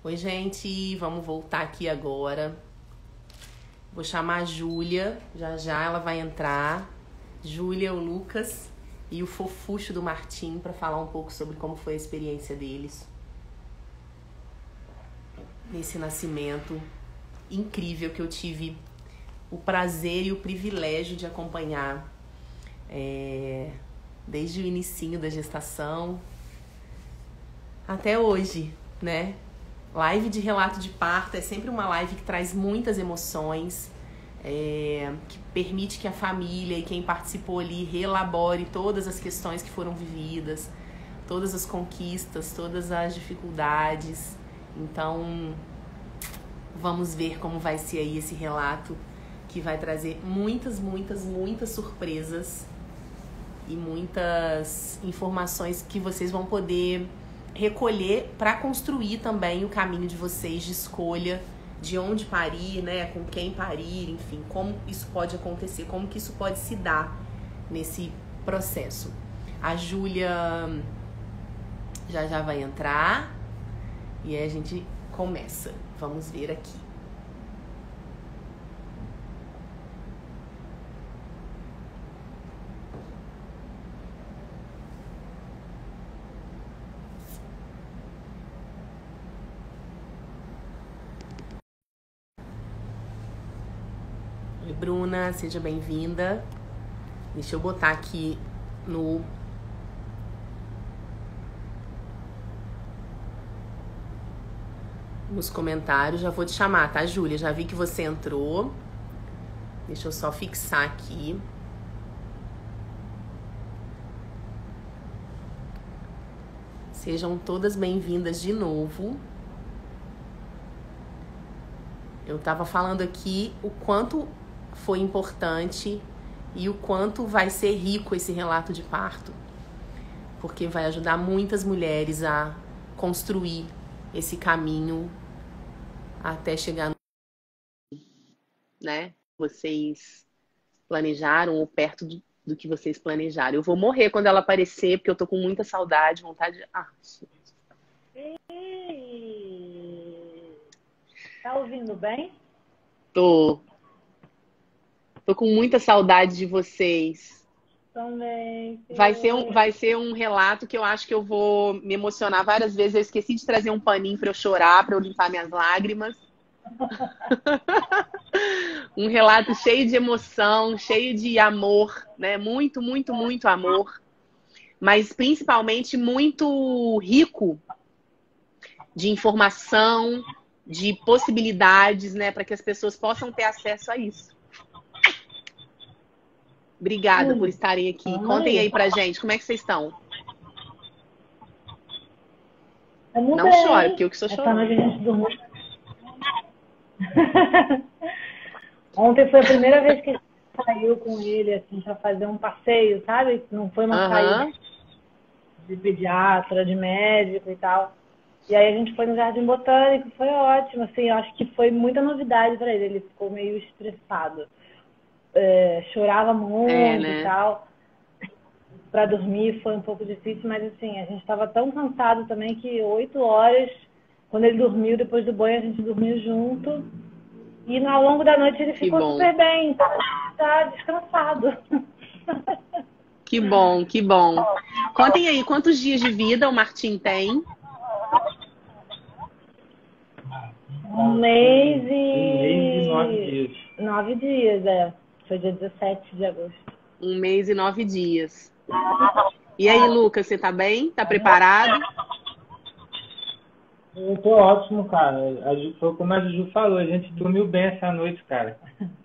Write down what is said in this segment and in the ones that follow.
Oi, gente, vamos voltar aqui agora. Vou chamar a Júlia, já ela vai entrar. Júlia, o Lucas e o fofucho do Martim para falar um pouco sobre como foi a experiência deles nesse nascimento incrível que eu tive o prazer e o privilégio de acompanhar desde o inicinho da gestação até hoje, né? Live de relato de parto é sempre uma live que traz muitas emoções, que permite que a família e quem participou ali reelabore todas as questões que foram vividas, todas as conquistas, todas as dificuldades. Então, vamos ver como vai ser aí esse relato que vai trazer muitas surpresas e muitas informações que vocês vão poder recolher para construir também o caminho de vocês de escolha de onde parir, né, com quem parir, enfim, como isso pode acontecer, como que isso pode se dar nesse processo. A Júlia já vai entrar e aí a gente começa. Vamos ver aqui. Oi, Bruna, seja bem-vinda. Deixa eu botar aqui nos comentários. Já vou te chamar, tá, Júlia? Já vi que você entrou. Deixa eu só fixar aqui. Sejam todas bem-vindas de novo. Eu tava falando aqui o quanto foi importante e o quanto vai ser rico esse relato de parto, porque vai ajudar muitas mulheres a construir esse caminho até chegar no, né? Vocês planejaram ou perto do que vocês planejaram. Eu vou morrer quando ela aparecer, porque eu tô com muita saudade, vontade de... Tá ouvindo bem? Tô com muita saudade de vocês. Também. Vai ser um relato que eu acho que eu vou me emocionar várias vezes. Eu esqueci de trazer um paninho para eu chorar, para eu limpar minhas lágrimas. Um relato cheio de emoção, cheio de amor, né? Muito amor. Mas principalmente muito rico de informação, de possibilidades, né? Para que as pessoas possam ter acesso a isso. Obrigada por estarem aqui. Contem aí pra gente, como é que vocês estão? Não chore, porque eu que sou chorando. Ontem foi a primeira vez que a gente saiu com ele, assim, pra fazer um passeio, sabe? Não foi uma saída de pediatra, de médico e tal. E aí a gente foi no Jardim Botânico, foi ótimo, assim, eu acho que foi muita novidade pra ele ficou meio estressado. Chorava muito né? e tal. Para dormir foi um pouco difícil, mas assim, a gente estava tão cansado também que 8 horas, quando ele dormiu, depois do banho, a gente dormiu junto. E ao longo da noite ele ficou super bem, tá descansado. Que bom, que bom. Contem aí, quantos dias de vida o Martim tem? 1 mês e 9 dias. 9 dias, Foi dia 17 de agosto. 1 mês e 9 dias. E aí, Lucas, você tá bem? Tá preparado? Eu tô ótimo, cara. Foi como a Juju falou, a gente dormiu bem essa noite, cara.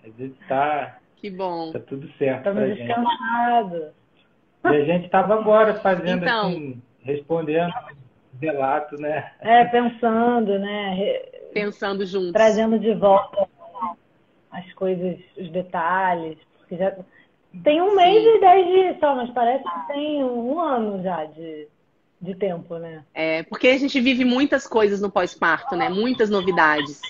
A gente tá... Que bom. Tá tudo certo pra gente. Estamos descansados. E a gente tava agora fazendo assim, respondendo relato, né? Pensando, né? Pensando juntos. Trazendo de volta as coisas, os detalhes. Porque já tem 1 mês e 10 dias só, mas parece que tem 1 ano já de tempo, né? Porque a gente vive muitas coisas no pós-parto, né? Muitas novidades.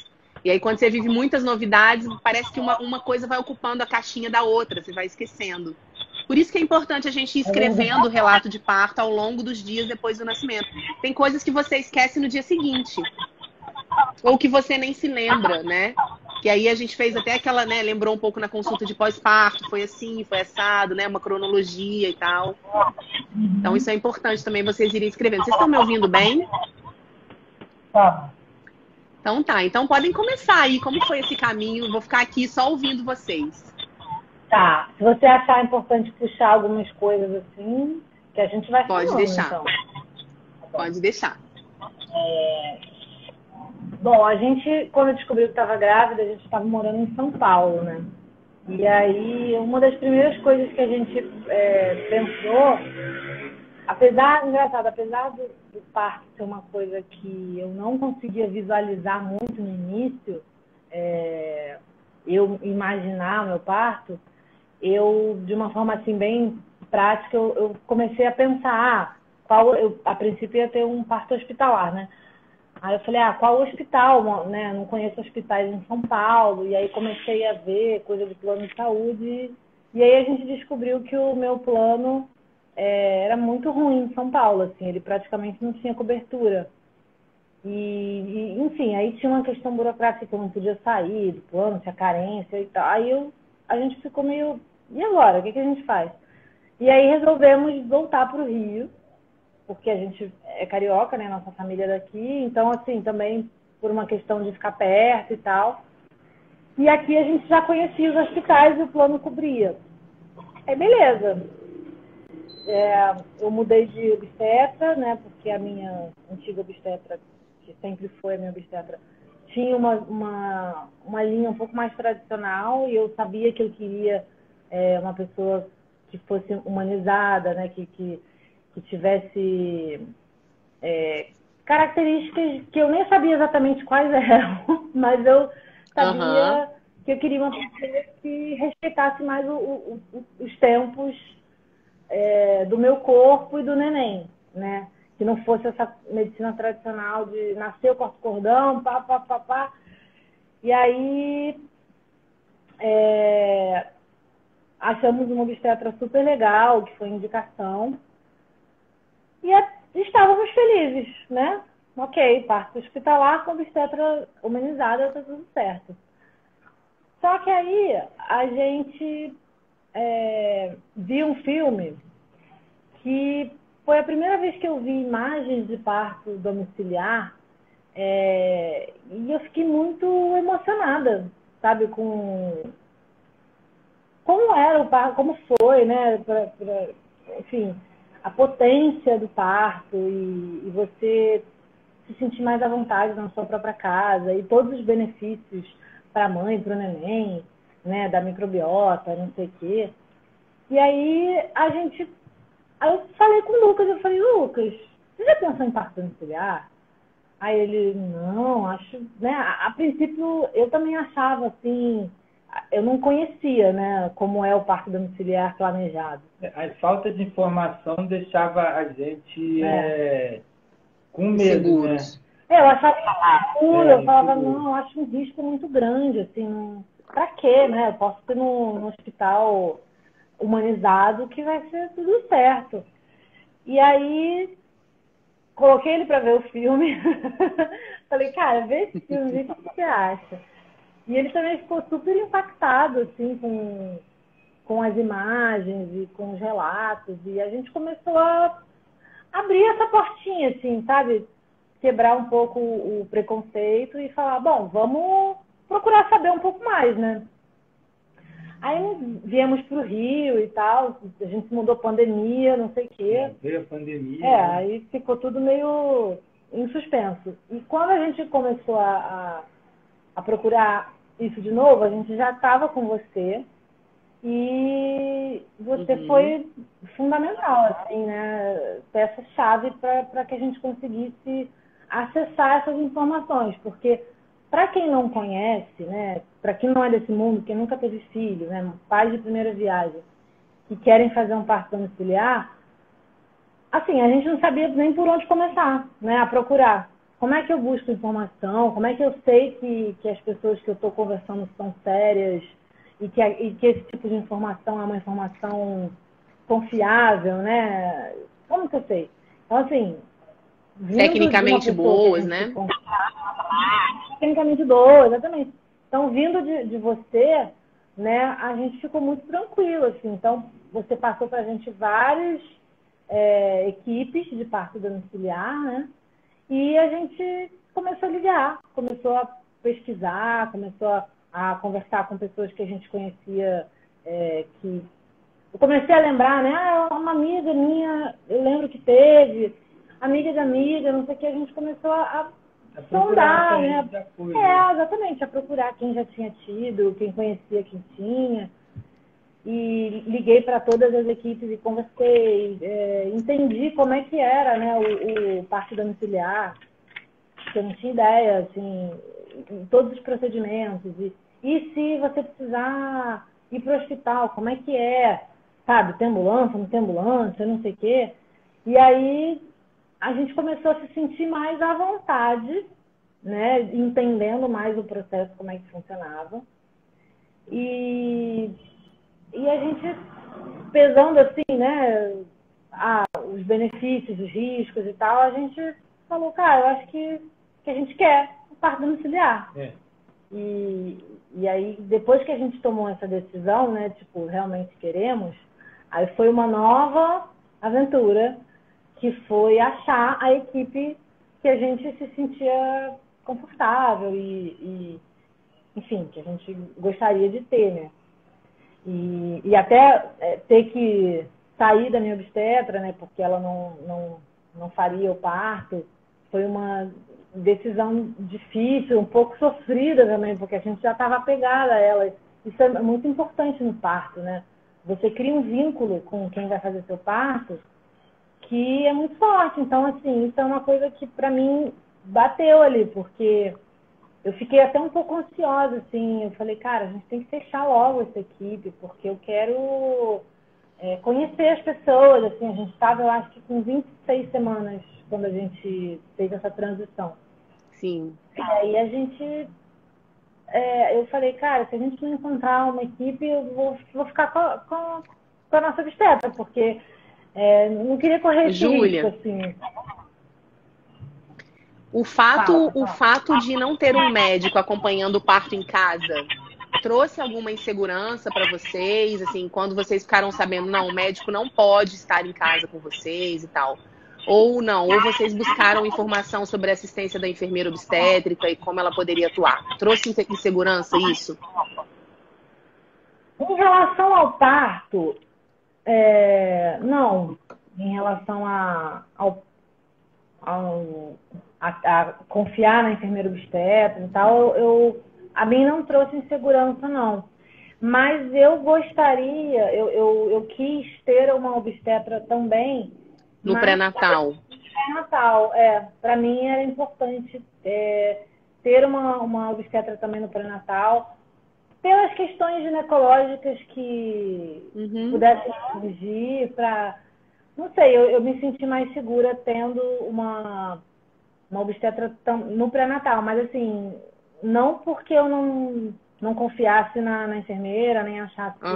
E aí, quando você vive muitas novidades, parece que uma coisa vai ocupando a caixinha da outra, você vai esquecendo. Por isso que é importante a gente ir escrevendo o relato de parto ao longo dos dias depois do nascimento. Tem coisas que você esquece no dia seguinte. ou que você nem se lembra, né? Que aí a gente fez até aquela, né? Lembrou um pouco na consulta de pós-parto, foi assim, foi assado, né? Uma cronologia e tal. Então isso é importante também vocês irem escrevendo. Vocês estão me ouvindo bem? Tá. Então tá, então podem começar aí. Como foi esse caminho? Vou ficar aqui só ouvindo vocês. Tá. Se você achar importante puxar algumas coisas assim, que a gente vai Pode falando, deixar. então. Pode deixar. Bom, a gente, quando descobriu que estava grávida, a gente estava morando em São Paulo, né? E aí, uma das primeiras coisas que a gente pensou, engraçado, apesar do parto ser uma coisa que eu não conseguia visualizar muito no início, eu imaginar o meu parto, de uma forma assim bem prática, eu comecei a pensar, a princípio ia ter um parto hospitalar, né? Aí eu falei, qual hospital, né? Não conheço hospitais em São Paulo. E aí comecei a ver coisa de plano de saúde. E aí a gente descobriu que o meu plano era muito ruim em São Paulo, assim. Ele praticamente não tinha cobertura. Enfim, aí tinha uma questão burocrática que eu não podia sair do plano, tinha carência e tal. Aí a gente ficou meio, e agora? O que a gente faz? E aí resolvemos voltar para o Rio, porque a gente é carioca, né? Nossa família é daqui. Então, assim, também por uma questão de ficar perto e tal. E aqui a gente já conhecia os hospitais e o plano cobria. Aí, beleza. Eu mudei de obstetra, né? Porque a minha antiga obstetra, que sempre foi a minha obstetra, tinha uma linha um pouco mais tradicional e eu sabia que eu queria uma pessoa que fosse humanizada, né? Que tivesse características que eu nem sabia exatamente quais eram, mas eu sabia que eu queria uma pessoa que respeitasse mais os tempos do meu corpo e do neném, né? Que não fosse essa medicina tradicional de nascer, eu corto cordão, pá, pá, pá, pá. E aí achamos uma obstetra super legal, que foi indicação. E estávamos felizes, né? Ok, parto hospitalar com obstetra humanizada, tá tudo certo. Só que aí a gente viu um filme que foi a primeira vez que eu vi imagens de parto domiciliar e eu fiquei muito emocionada, sabe? Com como era o parto, como foi, né? Enfim, a potência do parto e você se sentir mais à vontade na sua própria casa e todos os benefícios para a mãe, para o neném, né, da microbiota, não sei o quê. E aí eu falei com o Lucas, Lucas, você já pensou em parto domiciliar? Aí ele, não, acho, né, a princípio eu também achava assim, eu não conhecia, né, como é o parto domiciliar planejado. A falta de informação deixava a gente com medo, Seguros. né? Eu achava seguro, eu falava, não, eu acho um risco muito grande, assim, pra quê, né? Eu posso ir no hospital humanizado que vai ser tudo certo. E aí, coloquei ele pra ver o filme, falei, cara, vê esse filme, vê o que você acha. E ele também ficou super impactado, assim, com as imagens e com os relatos, e a gente começou a abrir essa portinha, assim, sabe? Quebrar um pouco o preconceito e falar, bom, vamos procurar saber um pouco mais, né? Aí viemos pro Rio e tal, a gente se mudou pandemia, não sei o quê. Veio a pandemia. Aí ficou tudo meio em suspenso. E quando a gente começou a procurar isso de novo, a gente já estava com você e você foi fundamental, assim, né? Peça-chave para que a gente conseguisse acessar essas informações, porque para quem não conhece, né? Para quem não é desse mundo, quem nunca teve filho, né? Pais de primeira viagem que querem fazer um parto domiciliar, assim, a gente não sabia nem por onde começar, né? A procurar. Como é que eu busco informação? Como é que eu sei que as pessoas que eu estou conversando são sérias e que esse tipo de informação é uma informação confiável, né? Como que eu sei? Então, assim, Tecnicamente boas, né? Tecnicamente boas, exatamente. Então, vindo de você, né, a gente ficou muito tranquilo, assim. Então, você passou para a gente várias equipes de parto domiciliar, né? E a gente começou a ligar, começou a pesquisar, começou a conversar com pessoas que a gente conhecia, que eu comecei a lembrar, né? Uma amiga minha, eu lembro que teve, amiga de amiga, não sei o que, a gente começou a sondar, né? Exatamente, a procurar quem já tinha tido, quem conhecia quem tinha. E liguei para todas as equipes e conversei, entendi como é que era, né, o parto domiciliar, que eu não tinha ideia, assim, todos os procedimentos. E se você precisar ir para o hospital, como é que é? Sabe, tem ambulância, não tem ambulância, não sei o quê. E aí a gente começou a se sentir mais à vontade, né, entendendo mais o processo, como é que funcionava. E a gente, pesando assim, né, os benefícios, os riscos e tal, a gente falou, cara, eu acho que a gente quer o parto domiciliar. E aí, depois que a gente tomou essa decisão, né, tipo, realmente queremos, aí foi uma nova aventura, que foi achar a equipe que a gente se sentia confortável e enfim, que a gente gostaria de ter, né? E até ter que sair da minha obstetra, né, porque ela não faria o parto, foi uma decisão difícil, um pouco sofrida também, porque a gente já estava apegada a ela. Isso é muito importante no parto, né? Você cria um vínculo com quem vai fazer seu parto que é muito forte. Então, assim, isso é uma coisa que para mim bateu ali, porque eu fiquei até um pouco ansiosa, assim. Eu falei, cara, a gente tem que fechar logo essa equipe, porque eu quero conhecer as pessoas, assim. A gente estava, eu acho que com 26 semanas quando a gente fez essa transição. Sim. E aí a gente... eu falei, cara, se a gente não encontrar uma equipe, eu vou ficar com a nossa obstetra, porque não queria correr esse risco, assim. O fato de não ter um médico acompanhando o parto em casa trouxe alguma insegurança para vocês? Assim, quando vocês ficaram sabendo, não, o médico não pode estar em casa com vocês e tal. Ou não, ou vocês buscaram informação sobre a assistência da enfermeira obstétrica e como ela poderia atuar. Trouxe insegurança isso? Em relação ao parto, não. Em relação a confiar na enfermeira obstetra e tal, a mim não trouxe insegurança, não. Mas eu gostaria, eu quis ter uma obstetra também. No pré-natal. Pré-natal, para mim era importante ter uma obstetra também no pré-natal, pelas questões ginecológicas que pudessem surgir, não sei, eu me senti mais segura tendo uma obstetra no pré-natal, mas assim, não porque eu não confiasse na enfermeira, nem achasse que...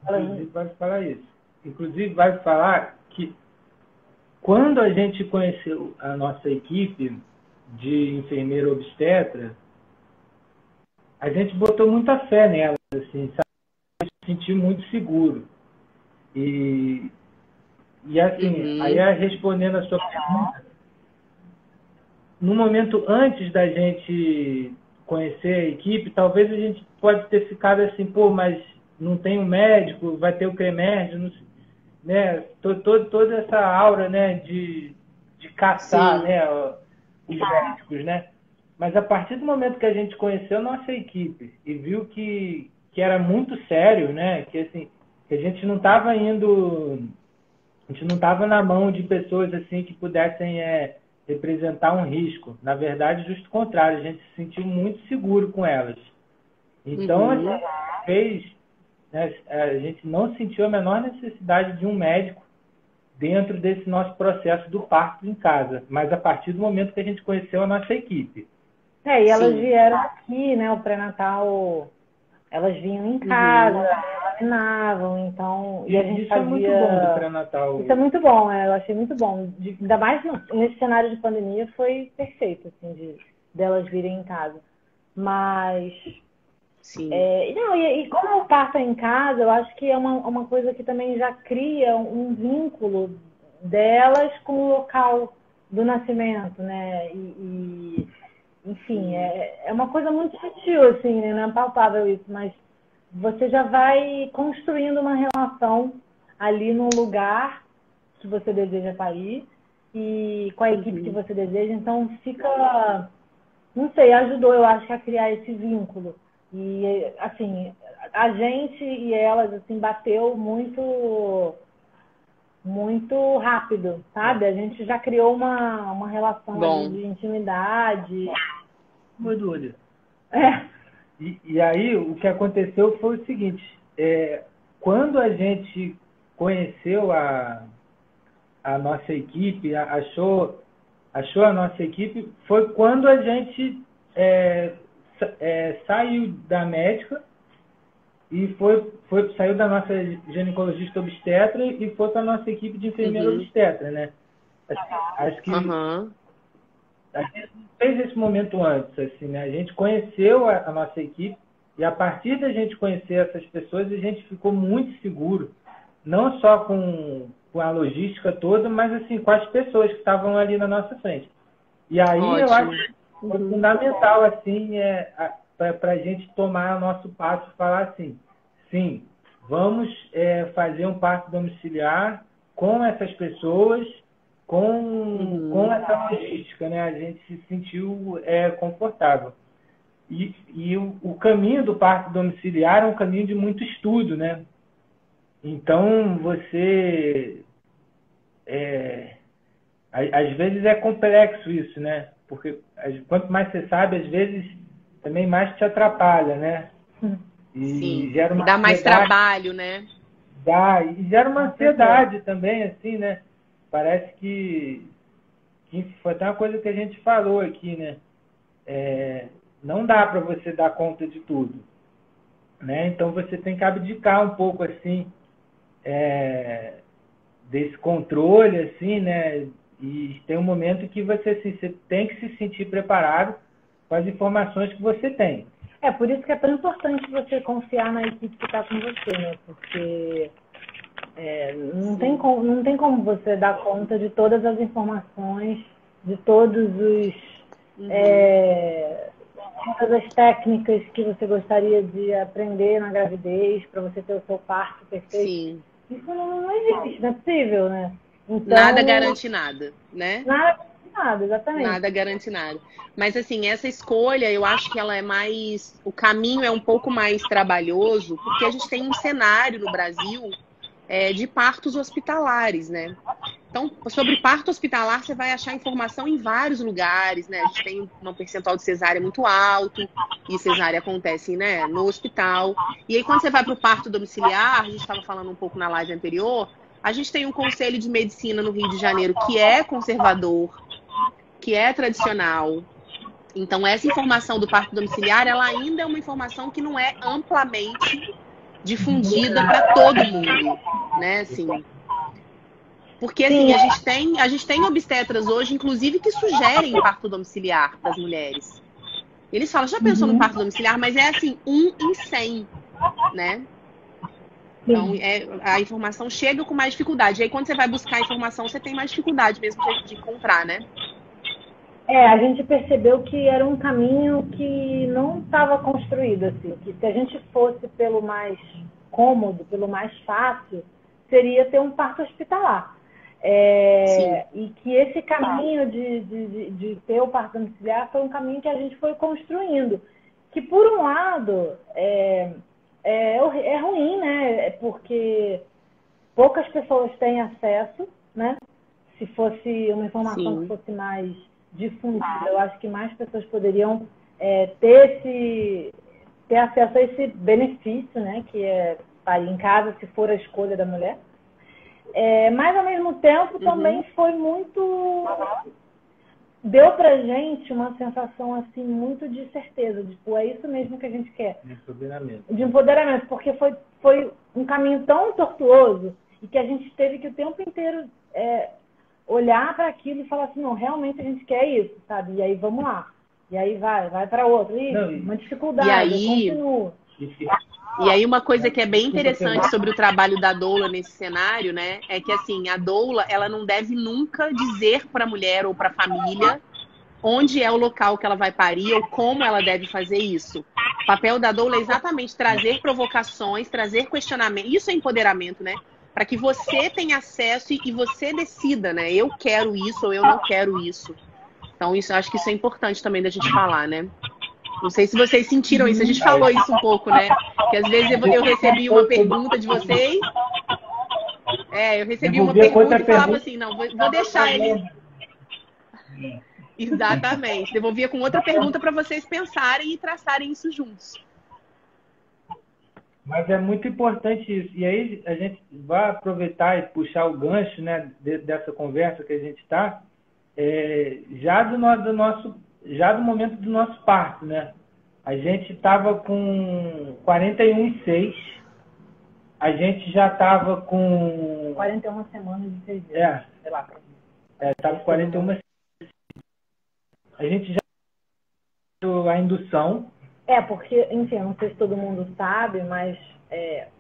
Inclusive vai falar isso. Inclusive vai falar que quando a gente conheceu a nossa equipe de enfermeira obstetra, a gente botou muita fé nela, assim, sabe? A gente se sentiu muito seguro. E assim, aí respondendo a sua pergunta, no momento antes da gente conhecer a equipe, talvez a gente pode ter ficado assim, pô, mas não tem um médico, vai ter o CREMERD, né? Toda essa aura, né, de caçar, né, os médicos, né? Mas a partir do momento que a gente conheceu a nossa equipe e viu que era muito sério, né, que assim, que a gente não estava na mão de pessoas assim que pudessem representar um risco. Na verdade, justo o contrário, a gente se sentiu muito seguro com elas. Então, a gente não sentiu a menor necessidade de um médico dentro desse nosso processo do parto em casa, mas a partir do momento que a gente conheceu a nossa equipe. E elas vieram aqui, né, o pré-natal Elas vinham em casa, examinavam, então... E a gente isso é muito bom do pré-natal. Isso é muito bom, eu achei muito bom. Ainda mais nesse cenário de pandemia, foi perfeito, assim, delas virem em casa. Mas... Sim. Não, e como o parto é em casa, eu acho que é uma coisa que também já cria um vínculo delas com o local do nascimento, né? Enfim, é uma coisa muito sutil, assim, né? Não é palpável isso, mas você já vai construindo uma relação ali num lugar que você deseja parir e com a equipe que você deseja. Então, fica... Não sei, ajudou, eu acho, a criar esse vínculo. E, assim, a gente e elas, assim, bateu muito rápido, sabe? A gente já criou uma relação ali de intimidade. Gordura. E aí, o que aconteceu foi o seguinte, quando a gente conheceu a nossa equipe, achou a nossa equipe, foi quando a gente saiu da médica e saiu da nossa ginecologista obstetra e foi para a nossa equipe de enfermeira obstetra, né? Acho que a gente fez esse momento antes, assim, né? A gente conheceu a nossa equipe e a partir da gente conhecer essas pessoas, a gente ficou muito seguro, não só com a logística toda, mas assim, com as pessoas que estavam ali na nossa frente. E aí eu acho que foi fundamental, assim, para a gente tomar o nosso passo e falar assim, sim, vamos fazer um parto domiciliar com essas pessoas, com essa logística, né? A gente se sentiu confortável. E o caminho do parto domiciliar é um caminho de muito estudo, né? Então, você... às vezes é complexo isso, né? Porque quanto mais você sabe, às vezes também mais te atrapalha, né? Sim, gera uma dá mais trabalho, né? E gera uma ansiedade também, assim, né? Parece que foi até uma coisa que a gente falou aqui, né? Não dá para você dar conta de tudo, né? Então você tem que abdicar um pouco, assim, desse controle, assim, né? E tem um momento que você, assim, você tem que se sentir preparado com as informações que você tem. Por isso que é tão importante você confiar na equipe que está com você, né? Porque não tem como você dar conta de todas as informações, de todos os... todas as técnicas que você gostaria de aprender na gravidez para você ter o seu parto perfeito. Sim. Isso não existe, não é possível, né? Então, nada garante nada, né? Nada garante nada, exatamente. Nada garante nada. Mas, assim, essa escolha, eu acho que ela é mais... O caminho é um pouco mais trabalhoso, porque a gente tem um cenário no Brasil de partos hospitalares, né? Então, sobre parto hospitalar, você vai achar informação em vários lugares, né? A gente tem um percentual de cesárea muito alto, e cesárea acontece, né, no hospital. E aí, quando você vai para o parto domiciliar, a gente estava falando um pouco na live anterior, a gente tem um Conselho de Medicina no Rio de Janeiro que é conservador, que é tradicional. Então, essa informação do parto domiciliar, ela ainda é uma informação que não é amplamente difundida para todo mundo, né, assim... Porque, assim, a gente tem obstetras hoje, inclusive, que sugerem parto domiciliar para as mulheres. Eles falam, já pensou no parto domiciliar? Mas é, assim, 1 em 100, né? Então, a informação chega com mais dificuldade. E aí, quando você vai buscar a informação, você tem mais dificuldade mesmo de encontrar, né? A gente percebeu que era um caminho que não estava construído, assim. Que se a gente fosse pelo mais cômodo, pelo mais fácil, seria ter um parto hospitalar. E que esse caminho de ter o parto domiciliar foi um caminho que a gente foi construindo. Que, por um lado, é ruim, né? Porque poucas pessoas têm acesso, né? Se fosse uma informação que fosse mais difundida, eu acho que mais pessoas poderiam ter acesso a esse benefício, né? Que é parir em casa, se for a escolha da mulher. Mas, ao mesmo tempo, também foi muito deu pra gente uma sensação, assim, muito de certeza. Tipo, é isso mesmo que a gente quer. De empoderamento. De empoderamento, porque foi um caminho tão tortuoso e que a gente teve que o tempo inteiro olhar para aquilo e falar assim, não, realmente a gente quer isso, sabe? E aí vamos lá. E aí vai para outro. Uma dificuldade, eu continuo. E aí uma coisa que é bem interessante sobre o trabalho da doula nesse cenário, né, é que assim, a doula, ela não deve nunca dizer para a mulher ou para a família onde é o local que ela vai parir ou como ela deve fazer isso. O papel da doula é exatamente trazer provocações, trazer questionamento. Isso é empoderamento, né? Para que você tenha acesso e você decida, né? Eu quero isso ou eu não quero isso. Então, isso, acho que isso é importante também da gente falar, né? Não sei se vocês sentiram isso. A gente falou isso um pouco, né? Que às vezes eu recebi uma pergunta de vocês. Eu recebi uma pergunta e falava assim, não, vou deixar ele... Exatamente. Devolvia com outra pergunta para vocês pensarem e traçarem isso juntos. Mas é muito importante isso. E aí a gente vai aproveitar e puxar o gancho, né, dessa conversa que a gente está, já do momento do nosso parto, né? A gente estava com 41,6. A gente já estava com 41 semanas de 6 meses. Sei lá. Estava com 41. A gente já a indução. Porque, enfim, eu não sei se todo mundo sabe, mas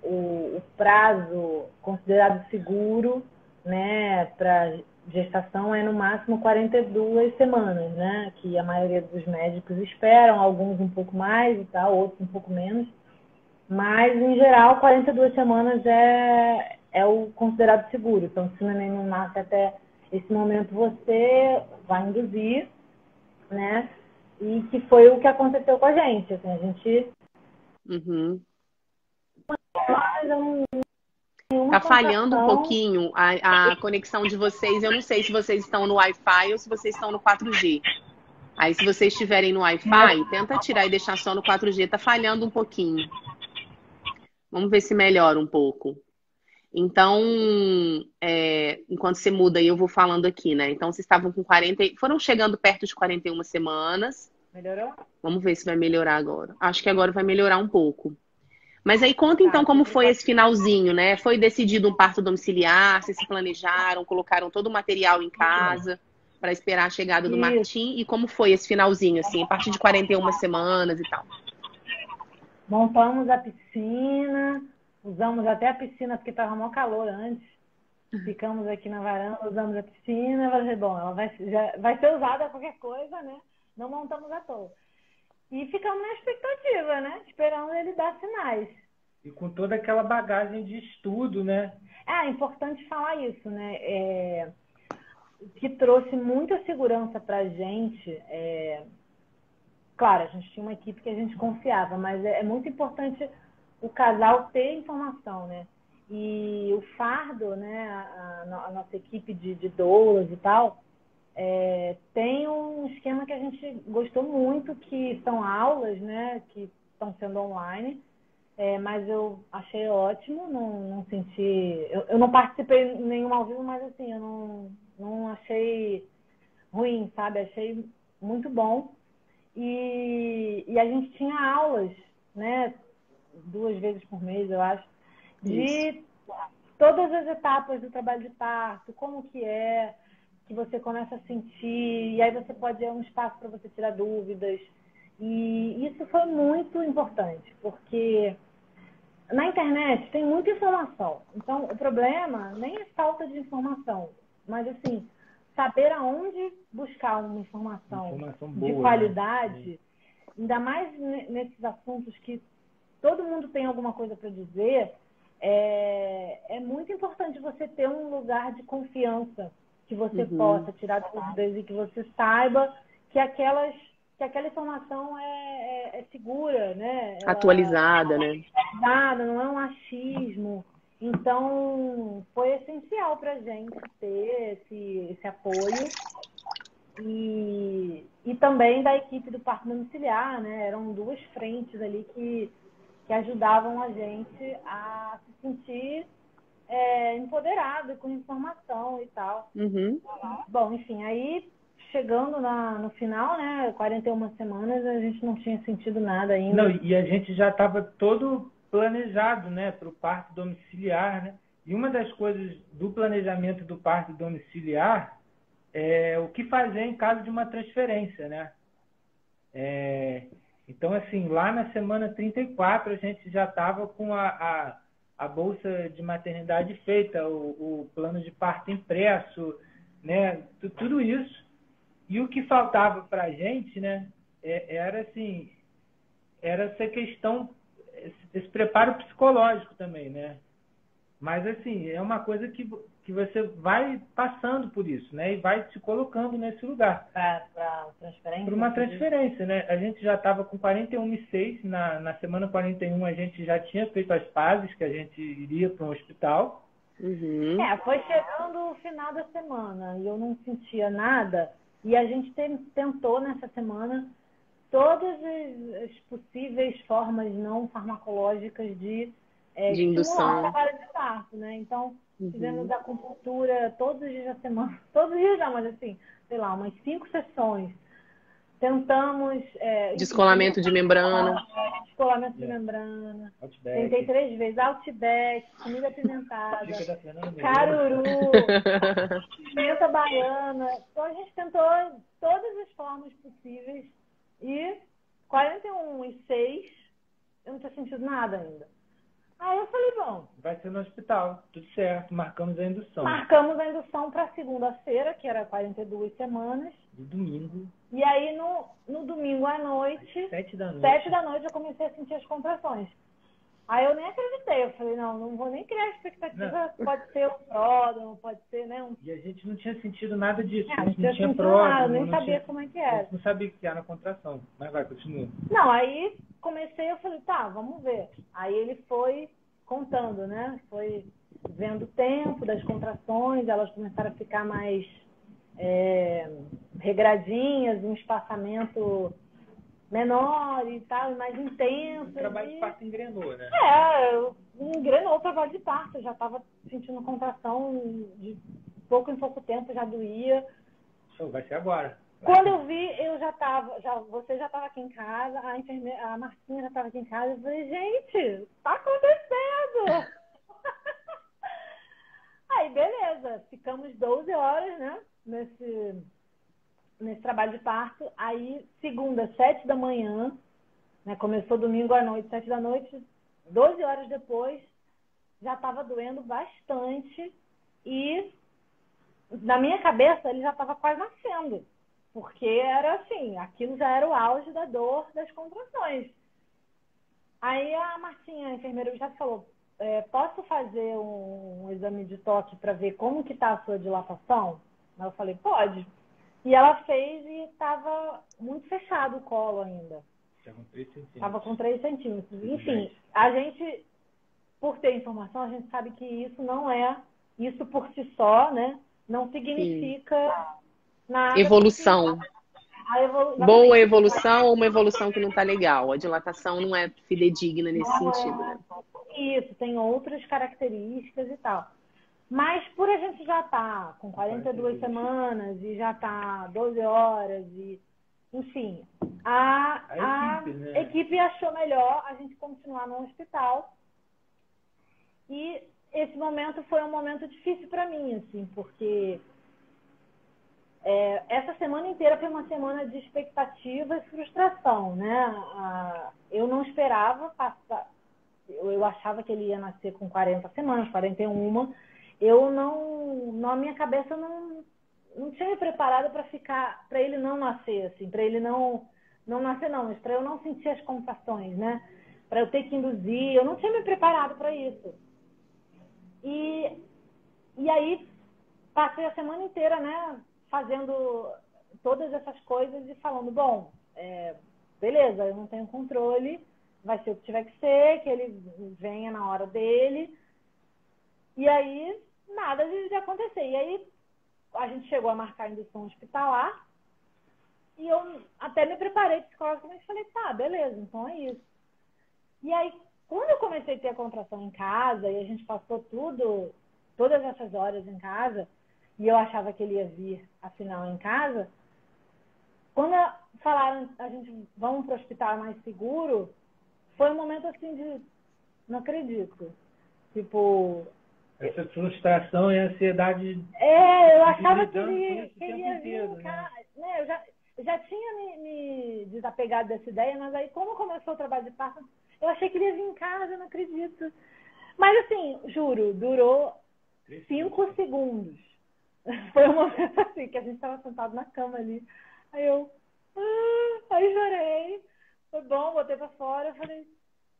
o prazo considerado seguro, né, para gestação é no máximo 42 semanas, né, que a maioria dos médicos esperam, alguns um pouco mais e tal, outros um pouco menos, mas, em geral, 42 semanas é o considerado seguro. Então, se o neném não nasce até esse momento, você vai induzir, né? E que foi o que aconteceu com a gente. Assim, a gente... Tá falhando um pouquinho a conexão de vocês. Eu não sei se vocês estão no Wi-Fi ou se vocês estão no 4G. Aí, se vocês estiverem no Wi-Fi, tenta tirar e deixar só no 4G. Tá falhando um pouquinho. Vamos ver se melhora um pouco. Então, enquanto você muda aí, eu vou falando aqui, né? Então, vocês estavam com 40... Foram chegando perto de 41 semanas. Melhorou? Vamos ver se vai melhorar agora. Acho que agora vai melhorar um pouco. Mas aí conta então como foi esse finalzinho, né? Foi decidido um parto domiciliar, vocês se planejaram, colocaram todo o material em casa para esperar a chegada do Martim. E como foi esse finalzinho, assim, a partir de 41 semanas e tal? Montamos a piscina, usamos até a piscina porque estava mó calor antes. Ficamos aqui na varanda, usamos a piscina. Falei, bom, ela vai ser usada a qualquer coisa, né? Não montamos à toa. E ficamos na expectativa, né? Esperando ele dar sinais. E com toda aquela bagagem de estudo, né? É importante falar isso, né? Que trouxe muita segurança pra gente. Claro, a gente tinha uma equipe que a gente confiava, mas é muito importante o casal ter informação, né? E o fardo, né? A nossa equipe de doulas e tal, tem um esquema que a gente gostou muito, que são aulas, né? Que estão sendo online. Mas eu achei ótimo, não senti... Eu não participei em nenhum ao vivo, mas assim, eu não achei ruim, sabe? Achei muito bom. E a gente tinha aulas, né? 2 vezes por mês, eu acho, de todas as etapas do trabalho de parto, como que você começa a sentir, e aí você pode ter um espaço para você tirar dúvidas. E isso foi muito importante, porque na internet tem muita informação. Então, o problema nem é falta de informação, mas, assim, saber aonde buscar uma informação boa, de qualidade, né? Ainda mais nesses assuntos que todo mundo tem alguma coisa para dizer, é muito importante você ter um lugar de confiança, que você possa tirar dúvidas e que você saiba que aquela informação é segura, né? Atualizada, né? Não é um achismo. Então, foi essencial para a gente ter esse apoio. E também da equipe do parto domiciliar, né? Eram 2 frentes ali que ajudavam a gente a se sentir empoderado, com informação e tal. Bom, enfim, aí chegando no final, né? 41 semanas, a gente não tinha sentido nada ainda. Não, e a gente já estava todo planejado, né, para o parto domiciliar, né? E uma das coisas do planejamento do parto domiciliar é o que fazer em caso de uma transferência, né? Então, assim, lá na semana 34, a gente já estava com a bolsa de maternidade feita, o plano de parto impresso, né? Tudo isso. E o que faltava para a gente, né, era assim, era essa questão, esse preparo psicológico também, né? Mas, assim, é uma coisa que você vai passando por isso, né? E vai se colocando nesse lugar. Para transferência? Para uma transferência, né? A gente já estava com 41,6. Na semana 41, a gente já tinha feito as pazes, que a gente iria para um hospital. Uhum. Foi chegando o final da semana e eu não sentia nada. E a gente tentou, nessa semana, todas as possíveis formas não farmacológicas de indução. estimular o trabalho de parto, né? Então, fizemos acupuntura todos os dias da semana. Todos os dias não, mas assim, sei lá, umas 5 sessões. Tentamos... descolamento de membrana. Descolamento de membrana. Outback. Tentei 3 vezes. Outback, comida apimentada, Dica da Fernanda caruru, pimenta baiana. Então, a gente tentou todas as formas possíveis. E 41,6, eu não tinha sentido nada ainda. Aí eu falei, bom... Vai ser no hospital, tudo certo. Marcamos a indução. Marcamos a indução para segunda-feira, que era 42 semanas. De domingo. E aí, no domingo à noite... 7 da noite. 7 da noite, eu comecei a sentir as contrações. Aí eu nem acreditei. Eu falei, não vou nem criar expectativa. Não. Pode ser um pródromo, pode ser, né? E a gente não tinha sentido nada disso. A gente não tinha pródromo, nem sabia como é que era. A gente não sabia que era na contração. Mas vai, continua. Não, aí eu falei, tá, vamos ver. Aí ele foi contando, né? Foi vendo o tempo das contrações, elas começaram a ficar mais regradinhas, um espaçamento menor e tal, mais intenso. O trabalho de parto engrenou, né? Engrenou o trabalho de parto. Eu já estava sentindo contração de pouco em pouco tempo, já doía. Vai ser agora. Quando eu vi, você já estava aqui em casa, a Marcinha já estava aqui em casa, eu falei, gente, tá acontecendo! Aí, beleza, ficamos 12 horas, né, nesse trabalho de parto. Aí, segunda, 7 da manhã, né, começou domingo à noite, 7 da noite, 12 horas depois, já estava doendo bastante e, na minha cabeça, ele já estava quase nascendo. Porque era assim, aquilo já era o auge da dor das contrações. Aí a Marcinha, a enfermeira, já falou, posso fazer um exame de toque para ver como que está a sua dilatação? Eu falei, pode. E ela fez e estava muito fechado o colo ainda. Estava com 3 centímetros. Enfim, a gente, por ter informação, a gente sabe que isso não é, isso por si só, né, não significa... nada. Evolução. Boa evolução ou uma evolução que não está legal. A dilatação não é fidedigna nesse sentido, né? Isso, tem outras características e tal. Mas por a gente já estar com 42 semanas e já tá 12 horas e, enfim, a equipe achou melhor a gente continuar no hospital. E esse momento foi um momento difícil para mim, assim, porque essa semana inteira foi uma semana de expectativa e frustração, né? Eu não esperava passar... Eu achava que ele ia nascer com 40 semanas, 41. Eu não... Na minha cabeça, não tinha me preparado para ele não nascer, assim. Para ele não nascer, não. Mas para eu não sentir as contrações, né? Para eu ter que induzir. Eu não tinha me preparado para isso. E aí, passei a semana inteira, né? Fazendo todas essas coisas e falando, bom, beleza, eu não tenho controle, vai ser o que tiver que ser, que ele venha na hora dele. E aí, nada de acontecer. E aí, a gente chegou a marcar a indução hospitalar e eu até me preparei psicologicamente e falei, tá, beleza, então é isso. E aí, quando eu comecei a ter a contração em casa e a gente passou todas essas horas em casa, e eu achava que ele ia vir, afinal, em casa, Quando falaram, a gente vamos para o hospital mais seguro, foi um momento assim de, não acredito. Tipo... Essa frustração e ansiedade... eu achava que ele queria vir em casa. Né? Eu já tinha me desapegado dessa ideia, mas aí, como começou o trabalho de parto, eu achei que ele ia vir em casa, eu não acredito. Mas, assim, juro, durou 5 segundos. Foi um momento assim, que a gente estava sentado na cama ali. Aí eu... aí chorei. Foi bom, botei pra fora. Eu falei,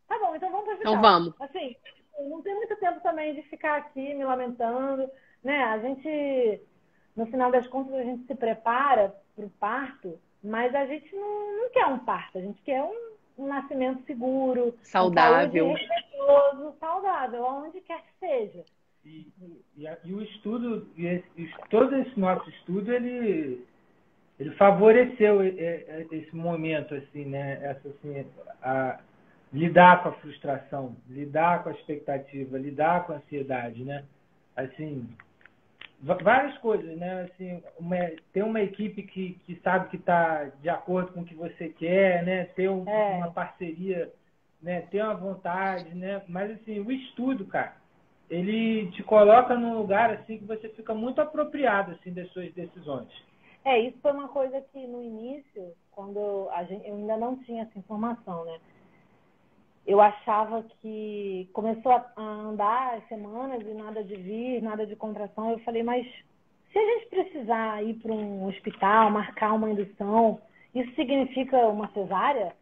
tá bom, então vamos pro hospital. Então vamos. Assim, não tem muito tempo também de ficar aqui me lamentando, né? A gente, no final das contas, a gente se prepara pro parto, mas a gente não quer um parto, a gente quer um nascimento seguro, saudável, respeitoso, saudável, aonde quer que seja. E o estudo, todo esse nosso estudo, ele favoreceu esse momento, assim, né? Lidar com a frustração, lidar com a expectativa, lidar com a ansiedade, né? Assim, várias coisas, né? Assim, ter uma equipe que sabe que está de acordo com o que você quer, né? Ter uma parceria, né? Ter uma vontade, né? Mas, assim, o estudo, cara, ele te coloca num lugar assim que você fica muito apropriado assim das suas decisões. Isso foi uma coisa que no início, quando eu ainda não tinha essa informação, né? Eu achava que começou a andar as semanas e nada de vir, nada de contração. Eu falei, mas se a gente precisar ir para um hospital, marcar uma indução, isso significa uma cesárea?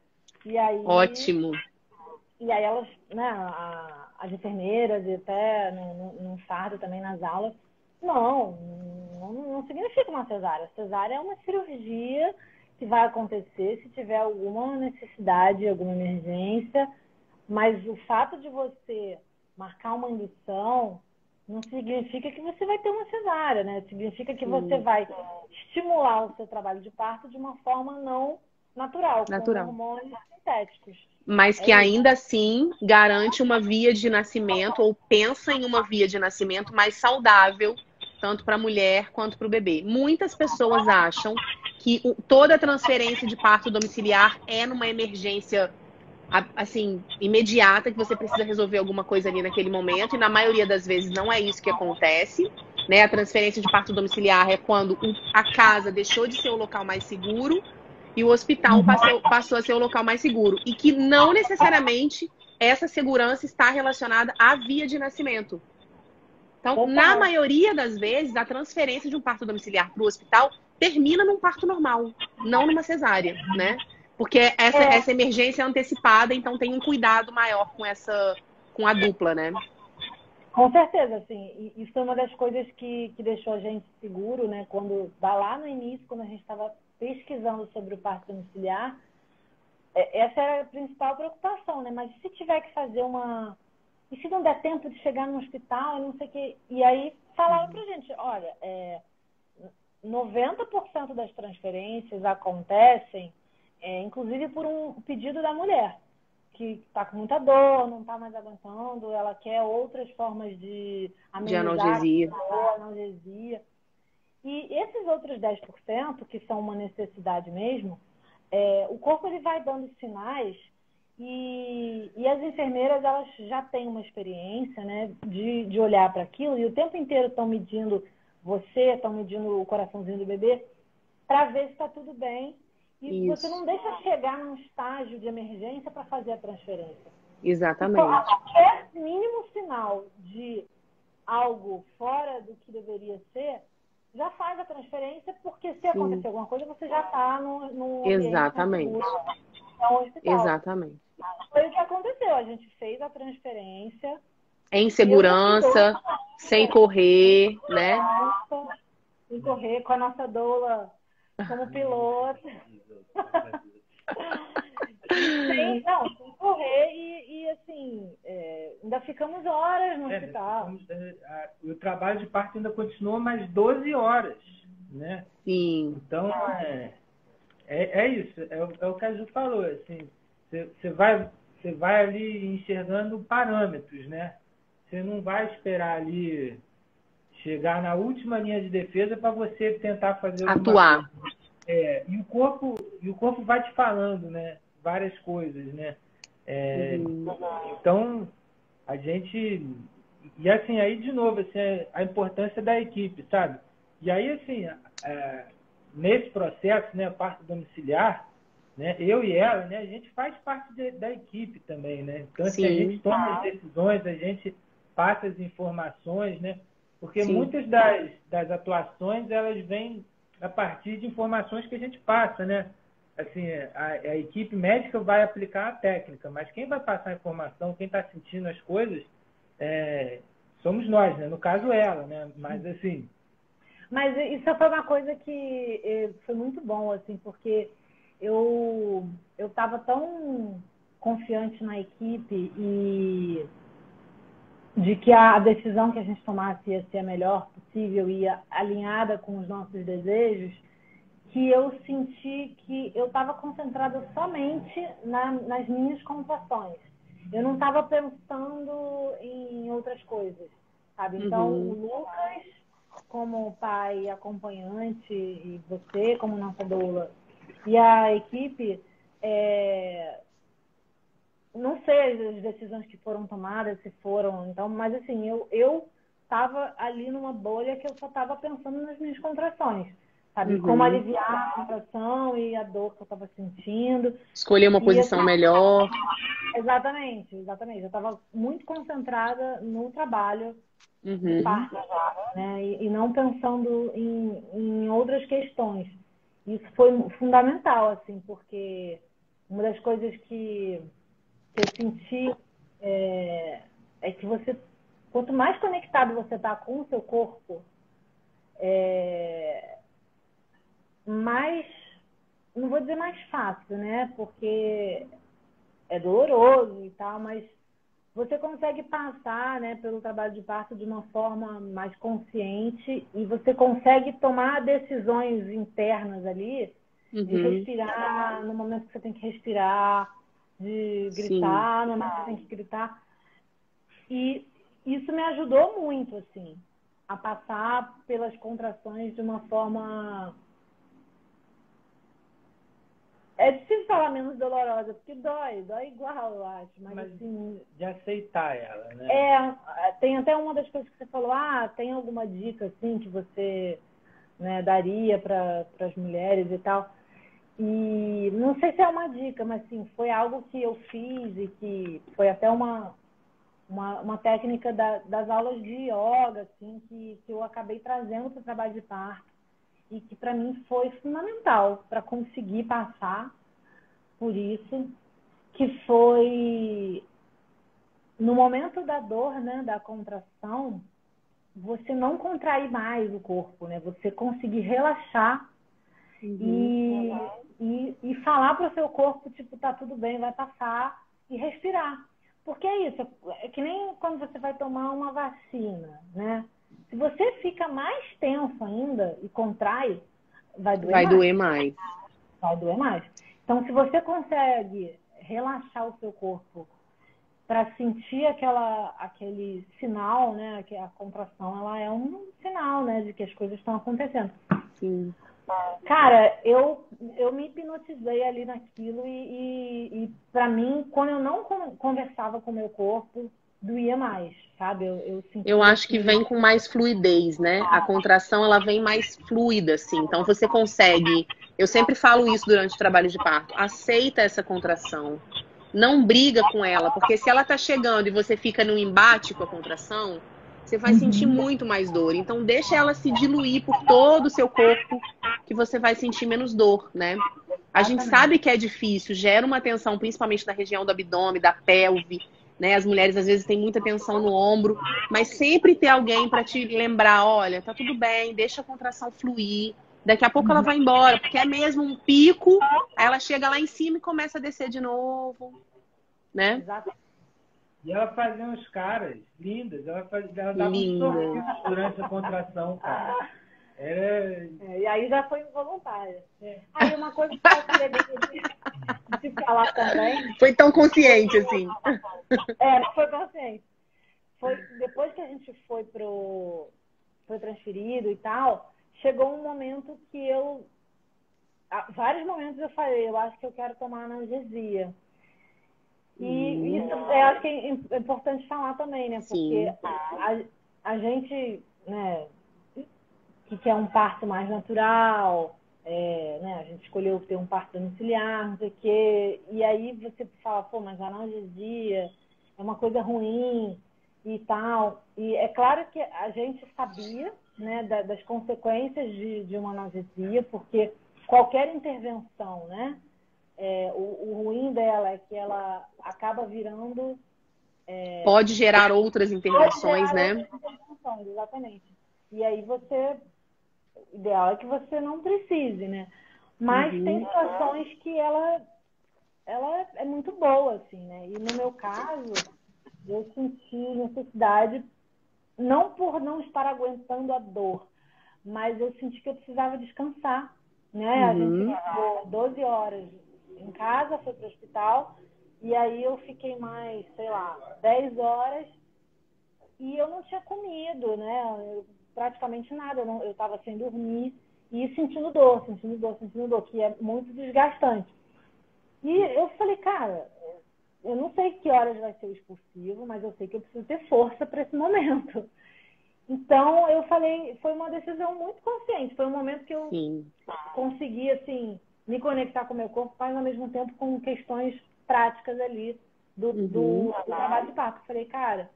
E aí... Ótimo. E aí elas, né, as enfermeiras e até no fardo também nas aulas, não significa uma cesárea. Cesárea é uma cirurgia que vai acontecer se tiver alguma necessidade, alguma emergência, mas o fato de você marcar uma indução não significa que você vai ter uma cesárea, né? Significa que você vai estimular o seu trabalho de parto de uma forma não natural. Com hormônios sintéticos. Mas que ainda assim garante uma via de nascimento ou pensa em uma via de nascimento mais saudável, tanto para a mulher quanto para o bebê. Muitas pessoas acham que toda transferência de parto domiciliar é numa emergência assim, imediata, que você precisa resolver alguma coisa ali naquele momento, e na maioria das vezes não é isso que acontece, né? A transferência de parto domiciliar é quando a casa deixou de ser o local mais seguro e o hospital passou a ser o local mais seguro. E que não necessariamente essa segurança está relacionada à via de nascimento. Então, na maioria das vezes, a transferência de um parto domiciliar para o hospital termina num parto normal, não numa cesárea, né? Porque essa emergência é antecipada, então tem um cuidado maior com a dupla, né? Com certeza, assim. Isso é uma das coisas que deixou a gente seguro, né? Quando, lá no início, quando a gente estava pesquisando sobre o parto domiciliar, essa era a principal preocupação, né? Mas se tiver que fazer e se não der tempo de chegar no hospital, não sei o quê. E aí falaram pra gente, olha, 90% das transferências acontecem, inclusive por um pedido da mulher, que está com muita dor, não está mais aguentando, ela quer outras formas de amenizar a analgesia. E esses outros 10%, que são uma necessidade mesmo, o corpo ele vai dando sinais e as enfermeiras elas já têm uma experiência, né, de olhar para aquilo e o tempo inteiro estão medindo estão medindo o coraçãozinho do bebê para ver se está tudo bem. E você não deixa chegar num estágio de emergência para fazer a transferência. Exatamente. Então, qualquer mínimo sinal de algo fora do que deveria ser, já faz a transferência, porque se acontecer alguma coisa, você já está no Exatamente. hospital. Exatamente. Foi o que aconteceu. A gente fez a transferência. Em segurança, sem correr, né? Sem correr, com a nossa doula como piloto. sem correr e assim, ainda ficamos horas no hospital. O trabalho de parto ainda continuou mais 12 horas, né? Sim. Então, é isso, é o que a Ju falou, assim, você vai ali enxergando parâmetros, né? Você não vai esperar ali chegar na última linha de defesa para você tentar fazer alguma atuar. coisa. E o corpo vai te falando, né? Várias coisas, né? Então, a gente... E assim, aí de novo, assim, a importância da equipe, sabe? E aí, assim, nesse processo, né, parto domiciliar, né, eu e ela, né, a gente faz parte da equipe também, né? Então, assim, a gente toma as decisões, a gente passa as informações, né? Porque muitas das atuações, elas vêm a partir de informações que a gente passa, né? Assim, a equipe médica vai aplicar a técnica, mas quem vai passar a informação, quem está sentindo as coisas, somos nós, né? No caso, ela, né? Mas, assim... Mas isso foi uma coisa que foi muito bom, assim, porque eu estava tão confiante na equipe e de que a decisão que a gente tomasse ia ser a melhor possível e alinhada com os nossos desejos, que eu senti que eu estava concentrada somente nas minhas contrações. Eu não estava pensando em outras coisas, sabe? Então, o Lucas, como pai acompanhante, e você, como nossa doula, e a equipe, não sei as decisões que foram tomadas, se foram... Então, mas, assim, eu estava ali numa bolha que eu só estava pensando nas minhas contrações. Sabe? Como aliviar a contração e a dor que eu estava sentindo. Escolher uma posição melhor. Exatamente. Eu estava muito concentrada no trabalho de parto, né? E não pensando em outras questões. Isso foi fundamental, assim, porque uma das coisas que eu senti é que você, quanto mais conectado você está com o seu corpo, mais, não vou dizer mais fácil, né? Porque é doloroso e tal, mas você consegue passar, né, pelo trabalho de parto de uma forma mais consciente e você consegue tomar decisões internas ali, de respirar no momento que você tem que respirar, de gritar no momento que você tem que gritar. E isso me ajudou muito, assim, a passar pelas contrações de uma forma... É difícil falar menos dolorosa, porque dói igual, eu acho. Mas assim, de aceitar ela, né? Tem até uma das coisas que você falou, tem alguma dica, assim, que você, né, daria para as mulheres e tal. E não sei se é uma dica, mas assim, foi algo que eu fiz e que foi até uma técnica das aulas de yoga, assim, que eu acabei trazendo para o trabalho de parto. E que para mim foi fundamental para conseguir passar por isso, que foi no momento da dor, né, da contração, você não contrair mais o corpo, né? Você conseguir relaxar e falar para o seu corpo, tipo, tá tudo bem, vai passar, e respirar. Porque é isso, é que nem quando você vai tomar uma vacina, né? Se você fica mais tenso ainda e contrai, vai doer mais. Vai doer mais. Então, se você consegue relaxar o seu corpo para sentir aquele sinal, né? Que a contração, ela é um sinal, né? De que as coisas estão acontecendo. Sim. Cara, eu me hipnotizei ali naquilo e para mim, quando eu não conversava com o meu corpo, doía mais, sabe? Eu acho que vem com mais fluidez, né? A contração, ela vem mais fluida, assim. Então, você consegue... Eu sempre falo isso durante o trabalho de parto. Aceita essa contração. Não briga com ela, porque se ela tá chegando e você fica num embate com a contração, você vai sentir muito mais dor. Então, deixa ela se diluir por todo o seu corpo, que você vai sentir menos dor, né? A gente sabe que é difícil, gera uma tensão, principalmente na região do abdômen, da pelve, né? As mulheres às vezes têm muita tensão no ombro, mas sempre ter alguém para te lembrar, olha, tá tudo bem, deixa a contração fluir, daqui a pouco ela vai embora, porque é mesmo um pico, aí ela chega lá em cima e começa a descer de novo, né? Exato. E ela fazia uns caras lindas, ela dava uns sorrisos durante a contração, cara. E aí já foi involuntária. Aí uma coisa que eu queria de falar também... Foi tão consciente, assim. Foi consciente. Foi depois que a gente foi transferido e tal, chegou um momento que eu vários momentos eu falei, eu acho que eu quero tomar analgesia. E isso eu acho que é importante falar também, né? Porque a gente, né, que quer um parto mais natural, né, a gente escolheu ter um parto domiciliar, não sei o quê, e aí você fala, pô, mas a analgesia é uma coisa ruim e tal. E é claro que a gente sabia, né, das consequências de uma analgesia, porque qualquer intervenção, né, o ruim dela é que ela acaba virando... Pode gerar outras intervenções, né? Outras intervenções, exatamente. E aí o ideal é que você não precise, né? Mas tem situações que ela é muito boa, assim, né? E no meu caso, eu senti necessidade, não por não estar aguentando a dor, mas eu senti que eu precisava descansar, né? A gente ficou 12 horas em casa, foi para o hospital, e aí eu fiquei mais, sei lá, 10 horas e eu não tinha comido, né? Praticamente nada, eu estava sem dormir e sentindo dor, que é muito desgastante. E eu falei, cara, eu não sei que horas vai ser o expulsivo, mas eu sei que eu preciso ter força para esse momento. Então, eu falei, foi uma decisão muito consciente. Foi um momento que eu consegui, assim, me conectar com o meu corpo, mas ao mesmo tempo com questões práticas ali do trabalho de parto. Falei, cara,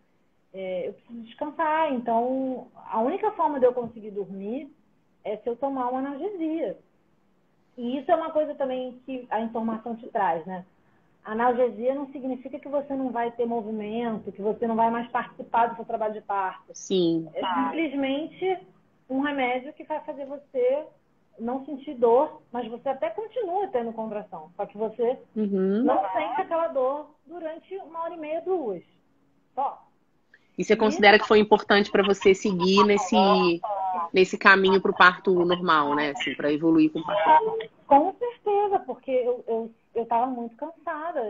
eu preciso descansar. Então, a única forma de eu conseguir dormir é se eu tomar uma analgesia. E isso é uma coisa também que a informação te traz, né? Analgesia não significa que você não vai ter movimento, que você não vai mais participar do seu trabalho de parto. Sim. É simplesmente um remédio que vai fazer você não sentir dor, mas você até continua tendo contração. Só que você não sente aquela dor durante 1h30, 2. Só. E você considera que foi importante para você seguir nesse caminho para o parto normal, né? Assim, para evoluir com o parto normal. Com certeza, porque eu estava muito cansada.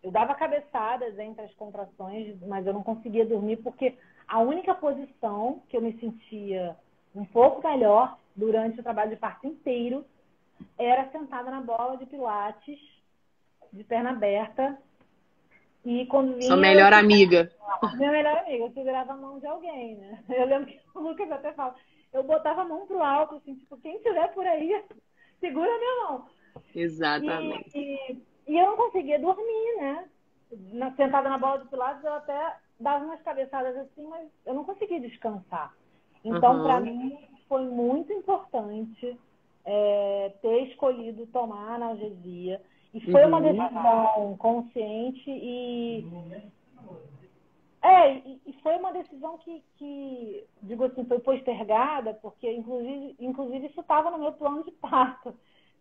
Eu dava cabeçadas entre as contrações, mas eu não conseguia dormir porque a única posição que eu me sentia um pouco melhor durante o trabalho de parto inteiro era sentada na bola de pilates, de perna aberta. E quando vinha... Sua melhor amiga. Minha melhor amiga, eu segurava a mão de alguém, né? Eu lembro que o Lucas até fala, eu botava a mão pro alto, assim, tipo, quem estiver por aí, segura a minha mão. Exatamente. E eu não conseguia dormir, né? Sentada na bola de pilates, eu até dava umas cabeçadas assim, mas eu não conseguia descansar. Então, para mim, foi muito importante ter escolhido tomar analgesia. E foi uma decisão consciente e foi uma decisão que, digo assim, foi postergada, porque inclusive isso estava no meu plano de parto.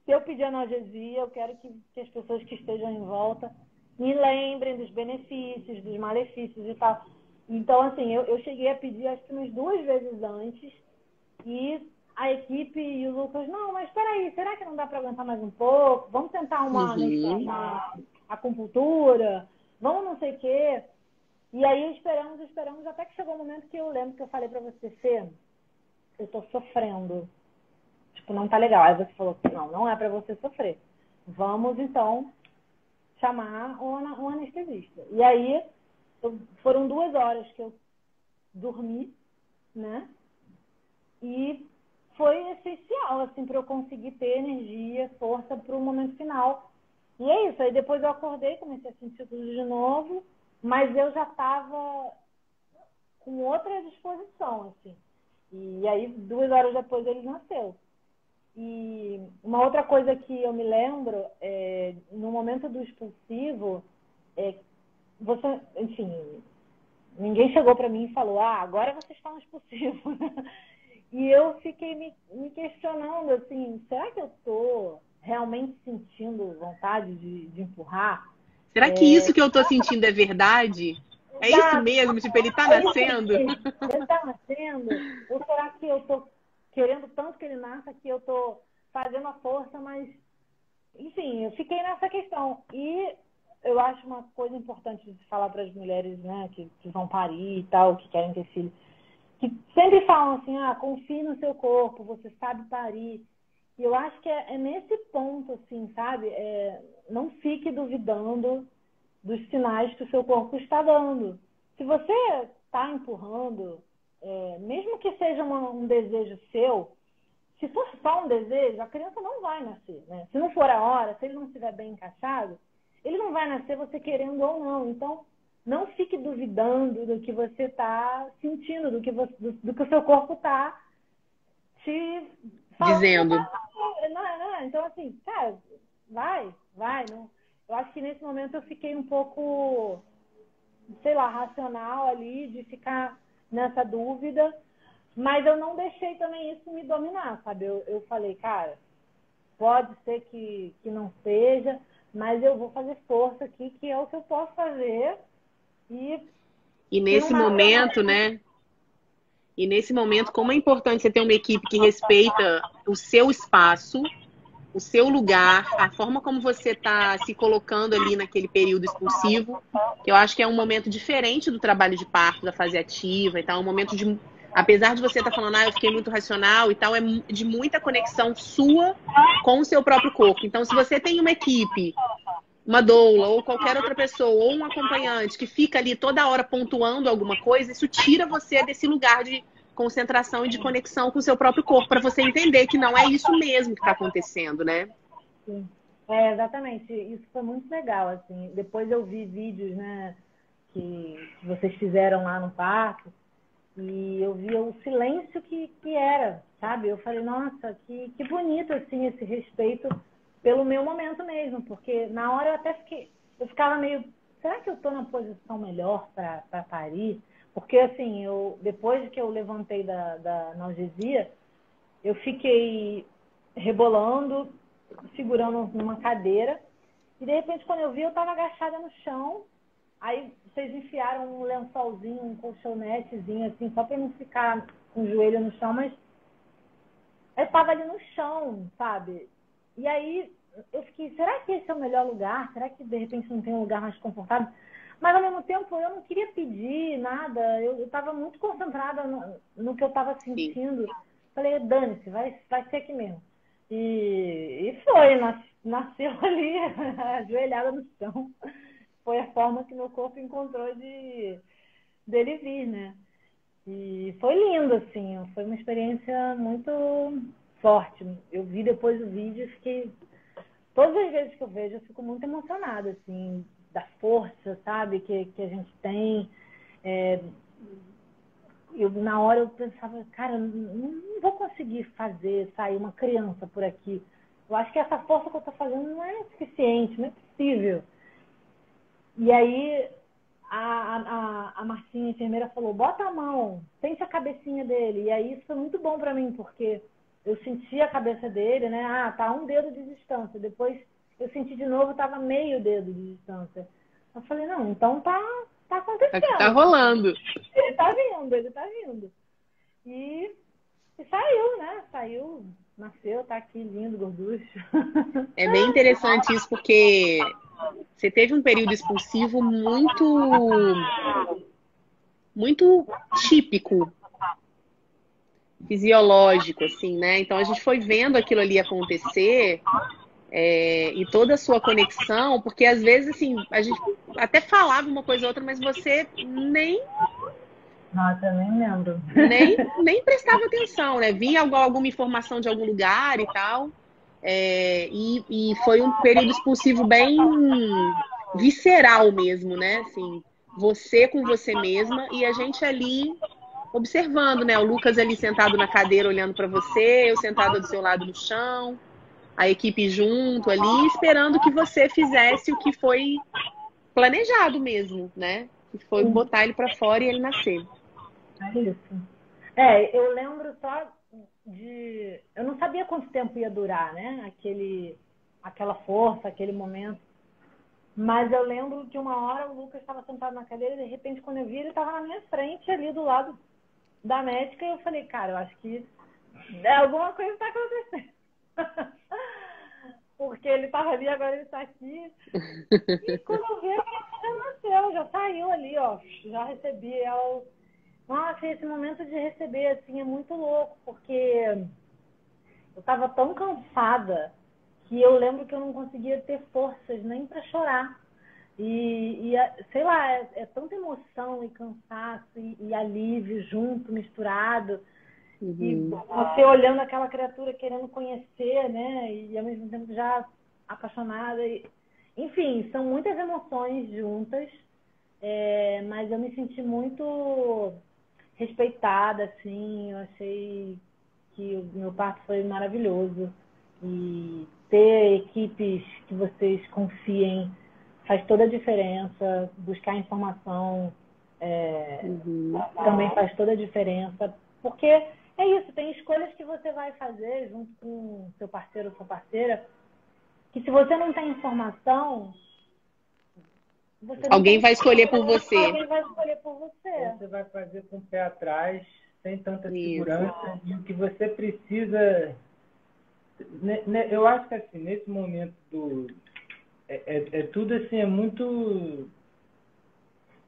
Se eu pedir analgesia, eu quero que as pessoas que estejam em volta me lembrem dos benefícios, dos malefícios e tal. Então, assim, eu cheguei a pedir acho que umas 2 vezes antes e a equipe e o Lucas, não, mas peraí, será que não dá para aguentar mais um pouco? Vamos tentar uma acupuntura? Vamos não sei o quê. E aí esperamos, até que chegou um momento que eu lembro que eu falei pra você, Fê, eu tô sofrendo. Tipo, não tá legal. Aí você falou, não é pra você sofrer. Vamos, então, chamar um anestesista. E aí, foram 2 horas que eu dormi, né? E foi essencial, assim, pra eu conseguir ter energia, força pro momento final. E é isso. Aí depois eu acordei, comecei a sentir tudo de novo, mas eu já estava com outra disposição, assim. E aí, 2 horas depois, ele nasceu. E uma outra coisa que eu me lembro, no momento do expulsivo, você, enfim, ninguém chegou para mim e falou, agora vocês estão no expulsivo. E eu fiquei me questionando, assim, será que eu estou realmente sentindo vontade de empurrar? Será que isso que eu tô sentindo é verdade? É isso mesmo? Tipo, ele tá nascendo? Ele tá nascendo? Ou será que eu tô querendo tanto que ele nasça que eu tô fazendo a força, mas... Enfim, eu fiquei nessa questão. E eu acho uma coisa importante de falar para as mulheres, né, que vão parir e tal, que querem ter filho, que sempre falam assim, confie no seu corpo, você sabe parir. E eu acho que é nesse ponto, assim, sabe? Não fique duvidando dos sinais que o seu corpo está dando. Se você está empurrando, mesmo que seja um desejo seu, se for só um desejo, a criança não vai nascer, né? Se não for a hora, se ele não estiver bem encaixado, ele não vai nascer você querendo ou não. Então, não fique duvidando do que você está sentindo, do que o seu corpo está te falando. Dizendo. Então, assim, cara, vai. Não. Eu acho que nesse momento eu fiquei um pouco, sei lá, racional ali, de ficar nessa dúvida, mas eu não deixei também isso me dominar, sabe? Eu falei, cara, pode ser que não seja, mas eu vou fazer força aqui, que é o que eu posso fazer. E nesse momento, né? E nesse momento, como é importante você ter uma equipe que respeita o seu espaço, o seu lugar, a forma como você está se colocando ali naquele período expulsivo, que eu acho que é um momento diferente do trabalho de parto, da fase ativa e tal, um momento de... Apesar de você estar falando, eu fiquei muito racional e tal, é de muita conexão sua com o seu próprio corpo. Então, se você tem uma equipe, uma doula ou qualquer outra pessoa, ou um acompanhante que fica ali toda hora pontuando alguma coisa, isso tira você desse lugar de concentração e de conexão com o seu próprio corpo, para você entender que não é isso mesmo que está acontecendo, né? Sim. Exatamente. Isso foi muito legal, assim. Depois eu vi vídeos, né, que vocês fizeram lá no parque, e eu vi o silêncio que era, sabe? Eu falei, nossa, que bonito, assim, esse respeito pelo meu momento mesmo, porque na hora eu ficava meio, será que eu estou na posição melhor para parir? Porque, assim, depois que eu levantei da analgesia, eu fiquei rebolando, segurando numa cadeira, e de repente, quando eu vi, eu estava agachada no chão. Aí vocês enfiaram um lençolzinho, um colchonetezinho, assim, só para não ficar com o joelho no chão, mas eu estava ali no chão, sabe? E aí eu fiquei, será que esse é o melhor lugar? Será que de repente não tem um lugar mais confortável? Mas ao mesmo tempo eu não queria pedir nada, eu estava muito concentrada no que eu estava sentindo. Falei, dane-se, vai ser aqui mesmo. E foi, nasceu ali, ajoelhada no chão. Foi a forma que meu corpo encontrou dele vir, né? E foi lindo, assim, foi uma experiência muito forte. Eu vi depois o vídeo e fiquei... Todas as vezes que eu vejo, eu fico muito emocionada, assim, da força, sabe, que a gente tem. Na hora eu pensava, cara, não vou conseguir sair uma criança por aqui. Eu acho que essa força que eu tô fazendo não é suficiente, não é possível. E aí a Marcinha, a enfermeira, falou, bota a mão, sente a cabecinha dele. E aí isso foi muito bom pra mim, porque eu senti a cabeça dele, né? Tá um dedo de distância. Depois eu senti de novo, tava meio dedo de distância. Eu falei, não, então tá acontecendo. Tá rolando. Ele tá vindo. E saiu, né? Saiu, nasceu, tá aqui lindo, gorducho. É bem interessante isso, porque você teve um período expulsivo muito típico, fisiológico, assim, né? Então a gente foi vendo aquilo ali acontecer e toda a sua conexão, porque às vezes, assim, a gente até falava uma coisa ou outra, mas você nem... Nossa, eu nem lembro. Nem prestava atenção, né? Vinha alguma informação de algum lugar e tal. E foi um período expulsivo bem visceral mesmo, né? Assim, você com você mesma e a gente ali observando, né? O Lucas ali sentado na cadeira olhando para você, eu sentada do seu lado no chão, a equipe junto ali, esperando que você fizesse o que foi planejado mesmo, né? Que foi botar ele para fora e ele nascer. É isso. Eu lembro só eu não sabia quanto tempo ia durar, né? Aquela força, aquele momento. Mas eu lembro que uma hora o Lucas estava sentado na cadeira e de repente, quando eu vi, ele estava na minha frente, ali do lado da médica, e eu falei, cara, eu acho que alguma coisa está acontecendo. Porque ele estava ali, agora ele está aqui. E quando eu vi, ele já nasceu, já saiu ali, ó. Já recebi ela. Nossa, esse momento de receber, assim, é muito louco, porque Eu estava tão cansada que eu lembro que eu não conseguia ter forças nem para chorar. Sei lá, é tanta emoção e cansaço e alívio junto, misturado. E você olhando aquela criatura querendo conhecer, né? E ao mesmo tempo já apaixonada. Enfim, são muitas emoções juntas. Mas eu me senti muito respeitada, assim. Eu achei que o meu parto foi maravilhoso. E ter equipes que vocês confiem faz toda a diferença. Buscar informação também faz toda a diferença. Porque é isso, tem escolhas que você vai fazer junto com seu parceiro ou sua parceira, que se você não tem informação, alguém vai escolher por você. Alguém vai escolher por você. Você vai fazer com o pé atrás, sem tanta segurança, e o que você precisa... Eu acho que assim, nesse momento tudo assim, é muito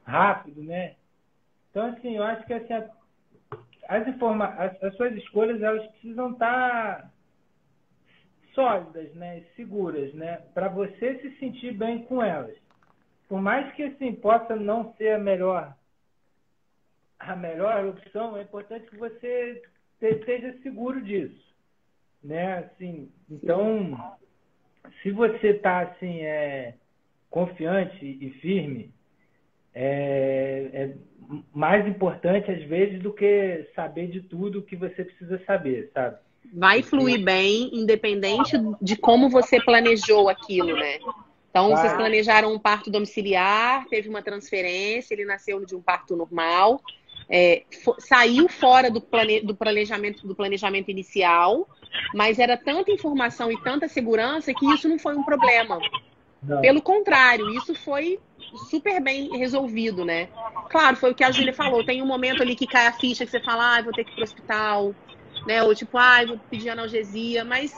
rápido, né? Então, assim, eu acho que assim, as suas escolhas, elas precisam estar sólidas, né? Seguras, né? Para você se sentir bem com elas. Por mais que assim, possa não ser a melhor opção, é importante que você esteja seguro disso, né? Assim, então, se você está assim, confiante e firme, é mais importante às vezes do que saber de tudo que você precisa saber, sabe? Vai fluir bem, independente de como você planejou aquilo, né? Então, vocês planejaram um parto domiciliar, teve uma transferência, ele nasceu de um parto normal, saiu fora do planejamento inicial, mas era tanta informação e tanta segurança que isso não foi um problema. Não. Pelo contrário, isso foi super bem resolvido, né? Claro, foi o que a Júlia falou, tem um momento ali que cai a ficha que você fala, vou ter que ir pro hospital, né? Ou tipo, vou pedir analgesia, mas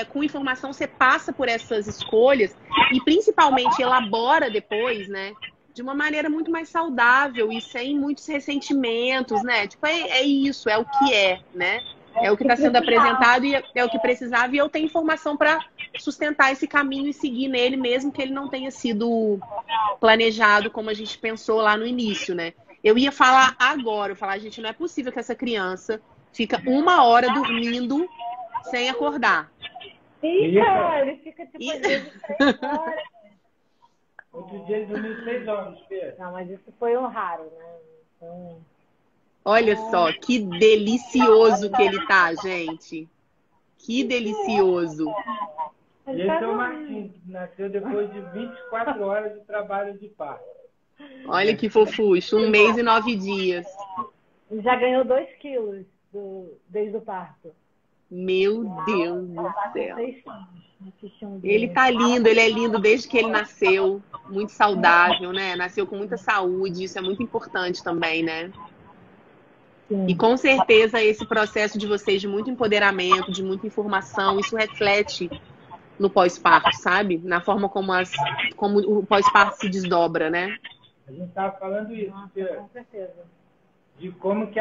com informação você passa por essas escolhas e principalmente elabora depois, né? De uma maneira muito mais saudável e sem muitos ressentimentos, né? Tipo, é isso, é o que né? É o que está sendo apresentado e é o que precisava, e eu tenho informação para sustentar esse caminho e seguir nele, mesmo que ele não tenha sido planejado como a gente pensou lá no início, né? Eu ia falar agora, gente, não é possível que essa criança fica 1 hora dormindo sem acordar. Ele fica tipo às vezes 3 horas. Outro dia ele dormiu 6 horas, Pedro. Não, mas isso foi um raro, né? Então... Olha só, que delicioso que ele tá, gente. Que delicioso. E esse é o Martim, que nasceu depois de 24 horas de trabalho de parto. Olha que fofucho, 1 mês e 9 dias. Já ganhou 2 quilos desde o parto. Meu Deus do céu. Ele tá lindo, ele é lindo desde que ele nasceu. Muito saudável, né? Nasceu com muita saúde, isso é muito importante também, né? Sim. E com certeza esse processo de vocês de muito empoderamento, de muita informação, isso reflete no pós-parto, sabe? Na forma como o pós-parto se desdobra, né? A gente estava falando isso. Nossa, com certeza. De como que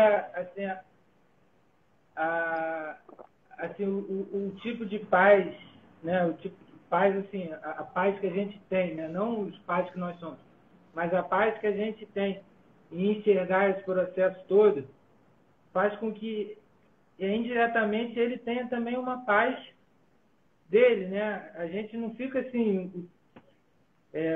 o tipo de paz, né? O tipo de paz, assim, a paz que a gente tem, né? Não os pais que nós somos, mas a paz que a gente tem em enxergar esse processo todo, faz com que indiretamente ele tenha também uma paz dele, né? A gente não fica assim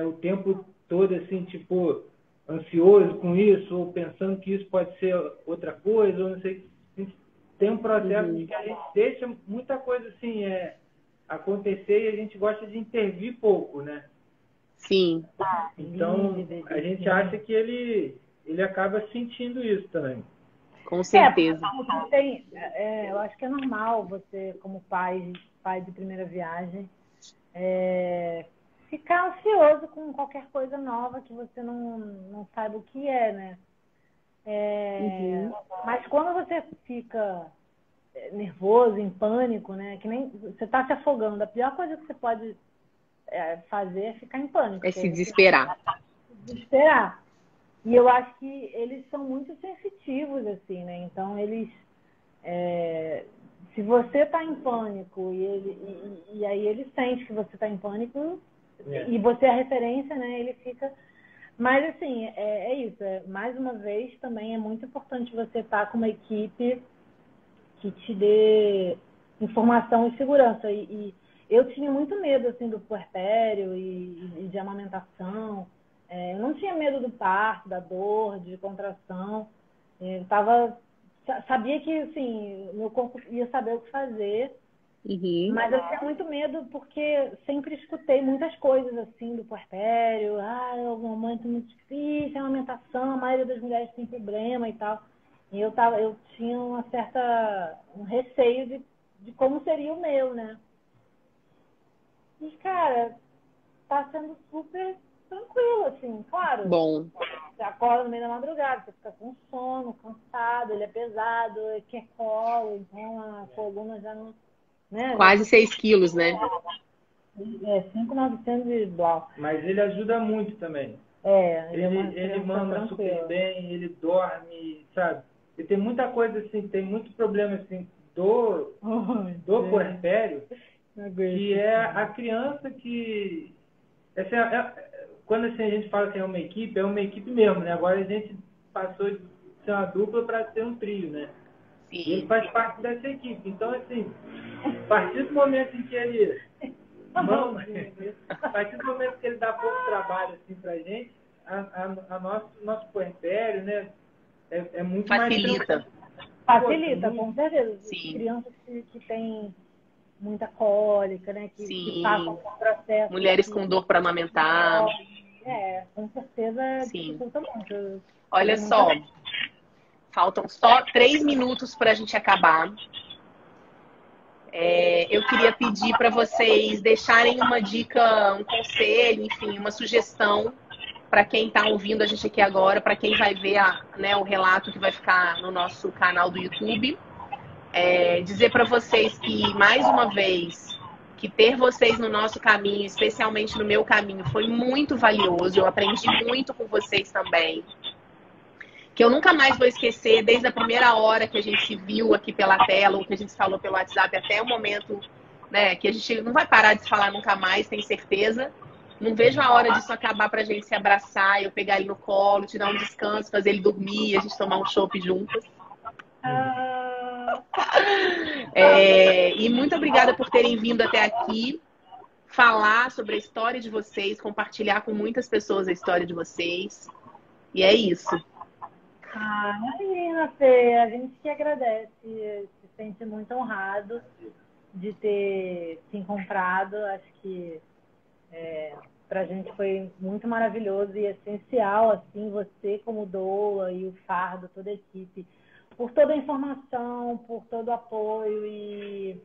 o tempo todo assim, tipo, ansioso com isso, ou pensando que isso pode ser outra coisa, ou não sei. A gente tem um processo de que a gente deixa muita coisa assim acontecer e a gente gosta de intervir pouco, né? Sim. Então, a gente acha que ele acaba sentindo isso também. Com certeza. Eu acho que é normal você, como pai de primeira viagem, ficar ansioso com qualquer coisa nova que você não saiba o que né? Mas quando você fica nervoso, em pânico, né? Que nem você está se afogando, a pior coisa que você pode fazer é ficar em pânico. É se desesperar. Desesperar. E eu acho que eles são muito sensitivos, assim, né? Então, eles Se você está em pânico e aí ele sente que você está em pânico e você é a referência, né? Ele fica... Mas, assim, é isso. Mais uma vez, também é muito importante você estar com uma equipe que te dê informação e segurança. E eu tinha muito medo, assim, do puerpério e de amamentação. Eu não tinha medo do parto, da dor, de contração. Eu sabia que, assim, meu corpo ia saber o que fazer. Uhum. Mas eu tinha muito medo porque sempre escutei muitas coisas assim do puerpério. É um momento muito difícil, a amamentação, a maioria das mulheres tem problema e tal. E eu tinha um receio de como seria o meu, né? E, cara, tá sendo super tranquilo, assim, claro. Bom. Você acorda no meio da madrugada, você fica com sono, cansado, ele é pesado, ele quer colo, então a coluna já não... Né? Quase 6 quilos, né? 5.900 de bloco. Mas ele ajuda muito também. Ele mama super bem, ele dorme, sabe? Ele tem muita coisa assim, tem muito problema assim do puerpério, que é a criança que... Assim, quando assim, a gente fala que é uma equipe mesmo, né? Agora a gente passou de ser uma dupla para ser um trio, né? Sim. E ele faz parte dessa equipe. Então, assim, a partir do momento em que ele a partir do momento que ele dá pouco trabalho assim pra gente, nosso puerpério, né, é muito facilita. mais facilita, com certeza. Sim. Crianças que têm muita cólica, né, que passam por processo. Mulheres com dor para amamentar. Com certeza. Sim. Muito. Olha só, faltam só 3 minutos para a gente acabar. Eu queria pedir para vocês deixarem uma dica, um conselho, enfim, uma sugestão para quem está ouvindo a gente aqui agora, para quem vai ver o relato que vai ficar no nosso canal do YouTube. Dizer para vocês que, mais uma vez, que ter vocês no nosso caminho, especialmente no meu caminho, foi muito valioso. Eu aprendi muito com vocês também. Que eu nunca mais vou esquecer, desde a primeira hora que a gente se viu aqui pela tela, ou que a gente falou pelo WhatsApp, até o momento, né, que a gente não vai parar de se falar nunca mais, tenho certeza. Não vejo a hora disso acabar pra gente se abraçar, eu pegar ele no colo, te dar um descanso, fazer ele dormir, a gente tomar um chopp juntas. E muito obrigada por terem vindo até aqui, falar sobre a história de vocês, compartilhar com muitas pessoas a história de vocês. E é isso. Imagina, Fê, a gente que agradece, se sente muito honrado de ter se encontrado. Acho que pra gente foi muito maravilhoso e essencial, assim, você como doula e o Fardo, toda a equipe, por toda a informação, por todo o apoio e,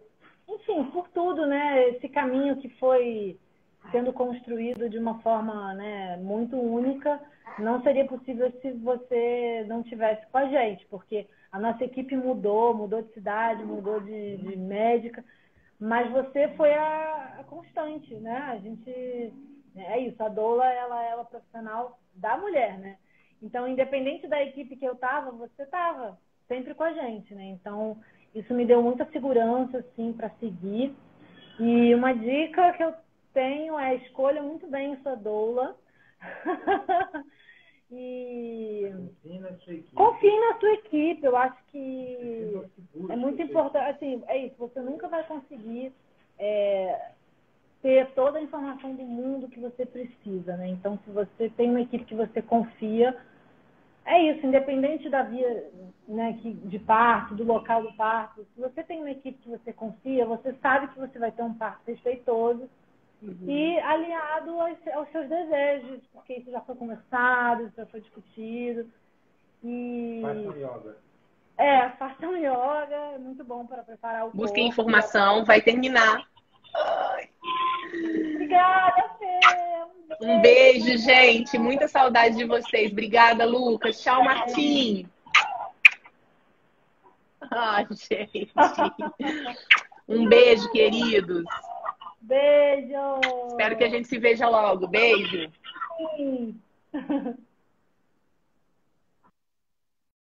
enfim, por tudo, né? Esse caminho que foi sendo construído de uma forma, né, muito única, não seria possível se você não tivesse com a gente, porque a nossa equipe mudou de cidade, mudou de médica, mas você foi a constante, né? A gente... É isso, a doula, ela é uma profissional da mulher, né? Então, independente da equipe que eu tava, você tava sempre com a gente, né? Então, isso me deu muita segurança, assim, para seguir. E uma dica que eu tenho é: escolha muito bem sua doula. E confie na sua equipe. Eu acho que é muito importante. Assim, é isso, você nunca vai conseguir ter toda a informação do mundo que você precisa, né? Então, se você tem uma equipe que você confia, é isso, independente da via, né, de parto, do local do parto, se você tem uma equipe que você confia, você sabe que você vai ter um parto respeitoso e alinhado aos seus desejos, porque isso já foi conversado, isso já foi discutido. E... Façam yoga. Façam yoga, é muito bom para preparar o corpo. Busquem informação, vai terminar. Obrigada, Fê. Um beijo, gente. Muita saudade de vocês. Obrigada, Lucas. Tchau, Martim. Ai, gente. Um beijo, queridos. Beijo. Espero que a gente se veja logo. Beijo. Sim.